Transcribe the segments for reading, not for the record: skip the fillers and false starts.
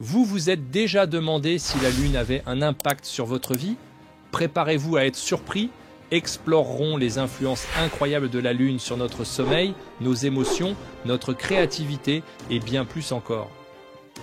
Vous vous êtes déjà demandé si la Lune avait un impact sur votre vie? Préparez-vous à être surpris. Explorerons les influences incroyables de la Lune sur notre sommeil, nos émotions, notre créativité et bien plus encore.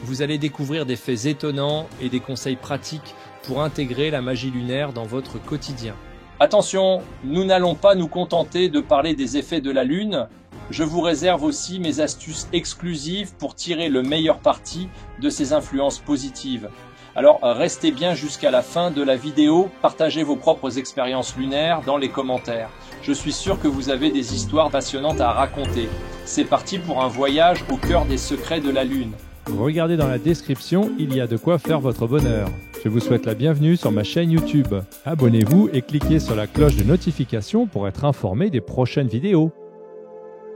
Vous allez découvrir des faits étonnants et des conseils pratiques pour intégrer la magie lunaire dans votre quotidien. Attention, nous n'allons pas nous contenter de parler des effets de la Lune. Je vous réserve aussi mes astuces exclusives pour tirer le meilleur parti de ces influences positives. Alors restez bien jusqu'à la fin de la vidéo, partagez vos propres expériences lunaires dans les commentaires. Je suis sûr que vous avez des histoires passionnantes à raconter. C'est parti pour un voyage au cœur des secrets de la Lune. Regardez dans la description, il y a de quoi faire votre bonheur. Je vous souhaite la bienvenue sur ma chaîne YouTube. Abonnez-vous et cliquez sur la cloche de notification pour être informé des prochaines vidéos.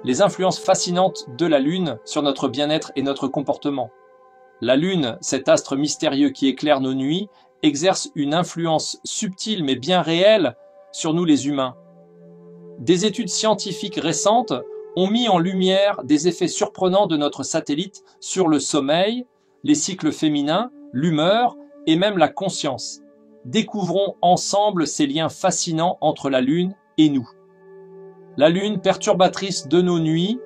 Les influences fascinantes de la Lune sur notre bien-être et notre comportement. La Lune, cet astre mystérieux qui éclaire nos nuits, exerce une influence subtile mais bien réelle sur nous les humains. Des études scientifiques récentes ont mis en lumière des effets surprenants de notre satellite sur le sommeil, les cycles féminins, l'humeur et même la conscience. Découvrons ensemble ces liens fascinants entre la Lune et nous. La Lune, perturbatrice de nos nuits.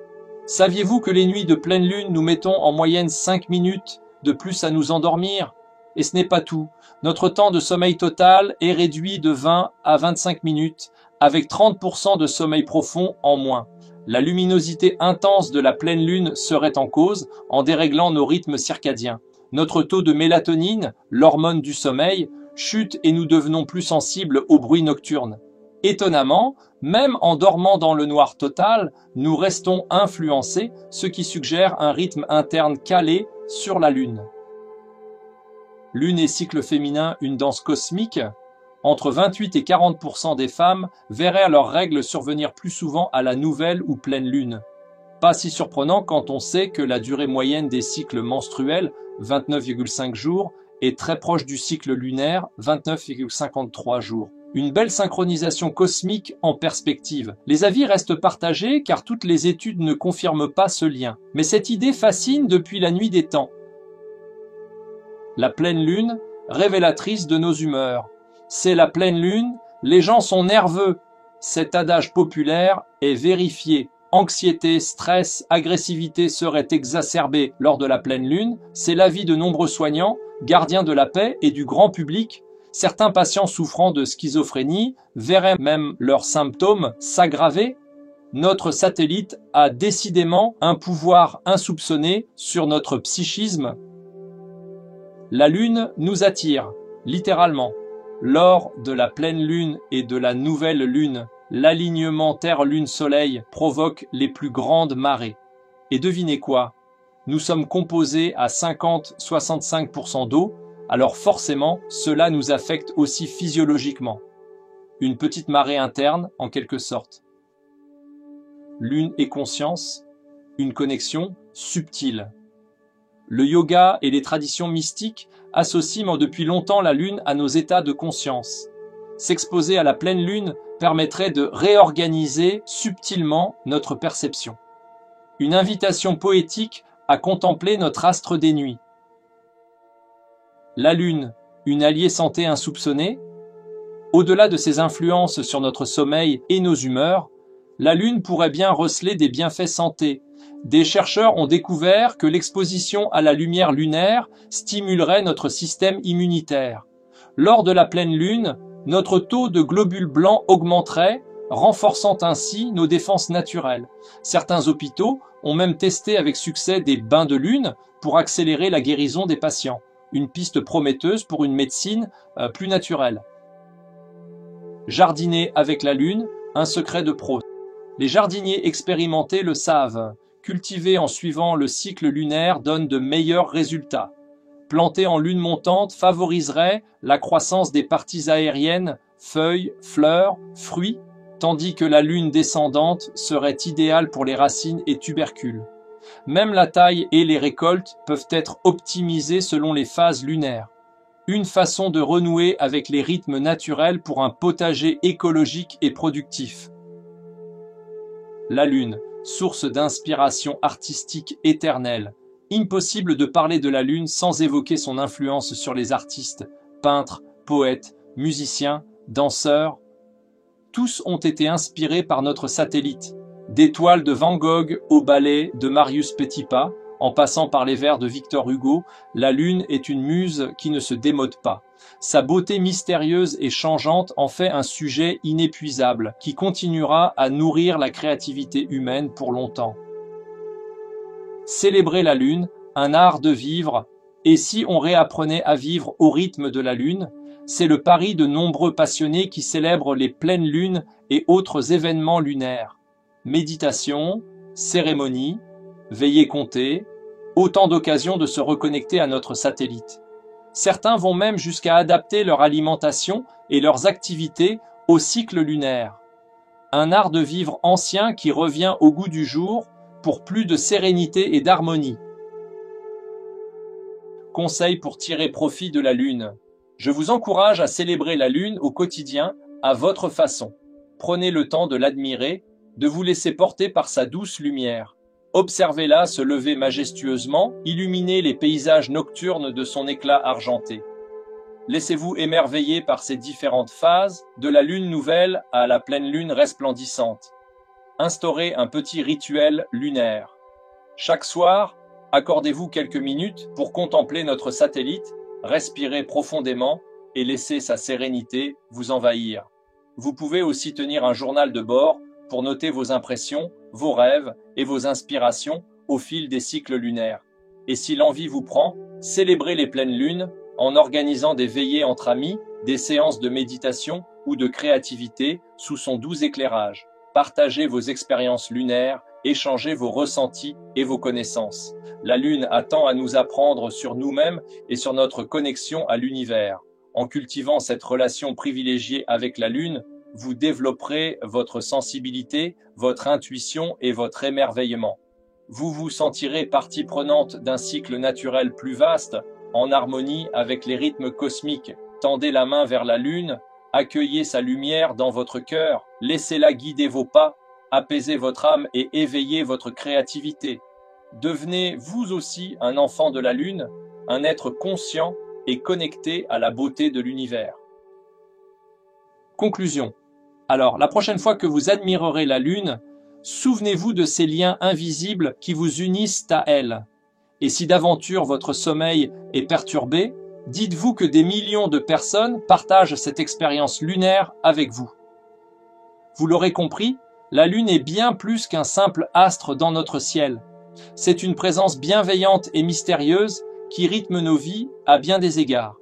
Saviez-vous que les nuits de pleine Lune, nous mettons en moyenne 5 minutes de plus à nous endormir? Et ce n'est pas tout. Notre temps de sommeil total est réduit de 20 à 25 minutes, avec 30% de sommeil profond en moins. La luminosité intense de la pleine Lune serait en cause en déréglant nos rythmes circadiens. Notre taux de mélatonine, l'hormone du sommeil, chute et nous devenons plus sensibles aux bruits nocturnes. Étonnamment, même en dormant dans le noir total, nous restons influencés, ce qui suggère un rythme interne calé sur la Lune. Lune et cycle féminin, une danse cosmique. Entre 28 et 40% des femmes verraient leurs règles survenir plus souvent à la nouvelle ou pleine Lune. Pas si surprenant quand on sait que la durée moyenne des cycles menstruels, 29,5 jours, est très proche du cycle lunaire, 29,53 jours. Une belle synchronisation cosmique en perspective. Les avis restent partagés car toutes les études ne confirment pas ce lien. Mais cette idée fascine depuis la nuit des temps. La pleine Lune, révélatrice de nos humeurs. C'est la pleine Lune, les gens sont nerveux. Cet adage populaire est vérifié. Anxiété, stress, agressivité seraient exacerbés lors de la pleine Lune. C'est l'avis de nombreux soignants, gardiens de la paix et du grand public. Certains patients souffrant de schizophrénie verraient même leurs symptômes s'aggraver. Notre satellite a décidément un pouvoir insoupçonné sur notre psychisme. La Lune nous attire, littéralement. Lors de la pleine Lune et de la nouvelle Lune, l'alignement Terre-Lune-Soleil provoque les plus grandes marées. Et devinez quoi? Nous sommes composés à 50-65% d'eau, alors forcément, cela nous affecte aussi physiologiquement. Une petite marée interne, en quelque sorte. Lune et conscience, une connexion subtile. Le yoga et les traditions mystiques associent depuis longtemps la Lune à nos états de conscience. S'exposer à la pleine Lune permettrait de réorganiser subtilement notre perception. Une invitation poétique à contempler notre astre des nuits. La Lune, une alliée santé insoupçonnée. Au-delà de ses influences sur notre sommeil et nos humeurs, la Lune pourrait bien receler des bienfaits santé. Des chercheurs ont découvert que l'exposition à la lumière lunaire stimulerait notre système immunitaire. Lors de la pleine Lune, notre taux de globules blancs augmenterait, renforçant ainsi nos défenses naturelles. Certains hôpitaux ont même testé avec succès des bains de Lune pour accélérer la guérison des patients. Une piste prometteuse pour une médecine plus naturelle. Jardiner avec la Lune, un secret de pro. Les jardiniers expérimentés le savent. Cultiver en suivant le cycle lunaire donne de meilleurs résultats. Planter en lune montante favoriserait la croissance des parties aériennes, feuilles, fleurs, fruits, tandis que la lune descendante serait idéale pour les racines et tubercules. Même la taille et les récoltes peuvent être optimisées selon les phases lunaires. Une façon de renouer avec les rythmes naturels pour un potager écologique et productif. La Lune, source d'inspiration artistique éternelle. Impossible de parler de la Lune sans évoquer son influence sur les artistes, peintres, poètes, musiciens, danseurs. Tous ont été inspirés par notre satellite, des toiles de Van Gogh au ballet de Marius Petipa, en passant par les vers de Victor Hugo, la Lune est une muse qui ne se démode pas. Sa beauté mystérieuse et changeante en fait un sujet inépuisable, qui continuera à nourrir la créativité humaine pour longtemps. Célébrer la Lune, un art de vivre, et si on réapprenait à vivre au rythme de la Lune, c'est le pari de nombreux passionnés qui célèbrent les pleines lunes et autres événements lunaires. Méditation, cérémonie, veillée comptée, autant d'occasions de se reconnecter à notre satellite. Certains vont même jusqu'à adapter leur alimentation et leurs activités au cycle lunaire. Un art de vivre ancien qui revient au goût du jour pour plus de sérénité et d'harmonie. Conseil pour tirer profit de la Lune. Je vous encourage à célébrer la Lune au quotidien à votre façon. Prenez le temps de l'admirer, de vous laisser porter par sa douce lumière. Observez-la se lever majestueusement, illuminer les paysages nocturnes de son éclat argenté. Laissez-vous émerveiller par ces différentes phases, de la lune nouvelle à la pleine lune resplendissante. Instaurez un petit rituel lunaire. Chaque soir, accordez-vous quelques minutes pour contempler notre satellite, respirer profondément et laisser sa sérénité vous envahir. Vous pouvez aussi tenir un journal de bord pour noter vos impressions, vos rêves et vos inspirations au fil des cycles lunaires. Et si l'envie vous prend, célébrez les pleines lunes en organisant des veillées entre amis, des séances de méditation ou de créativité sous son doux éclairage. Partagez vos expériences lunaires, échangez vos ressentis et vos connaissances. La Lune a tant à nous apprendre sur nous-mêmes et sur notre connexion à l'univers. En cultivant cette relation privilégiée avec la Lune, vous développerez votre sensibilité, votre intuition et votre émerveillement. Vous vous sentirez partie prenante d'un cycle naturel plus vaste, en harmonie avec les rythmes cosmiques. Tendez la main vers la Lune, accueillez sa lumière dans votre cœur, laissez-la guider vos pas, apaisez votre âme et éveillez votre créativité. Devenez vous aussi un enfant de la Lune, un être conscient et connecté à la beauté de l'univers. Conclusion. Alors, la prochaine fois que vous admirerez la Lune, souvenez-vous de ces liens invisibles qui vous unissent à elle. Et si d'aventure votre sommeil est perturbé, dites-vous que des millions de personnes partagent cette expérience lunaire avec vous. Vous l'aurez compris, la Lune est bien plus qu'un simple astre dans notre ciel. C'est une présence bienveillante et mystérieuse qui rythme nos vies à bien des égards.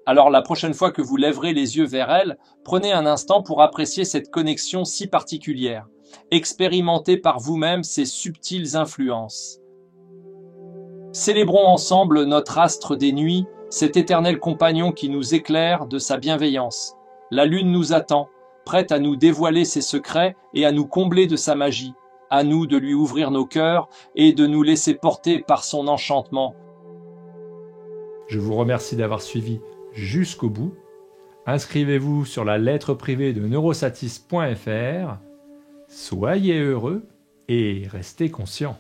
Alors la prochaine fois que vous lèverez les yeux vers elle, prenez un instant pour apprécier cette connexion si particulière. Expérimentez par vous-même ces subtiles influences. Célébrons ensemble notre astre des nuits, cet éternel compagnon qui nous éclaire de sa bienveillance. La Lune nous attend, prête à nous dévoiler ses secrets et à nous combler de sa magie. À nous de lui ouvrir nos cœurs et de nous laisser porter par son enchantement. Je vous remercie d'avoir suivi jusqu'au bout. Inscrivez-vous sur la lettre privée de neurosatis.fr. Soyez heureux et restez conscients.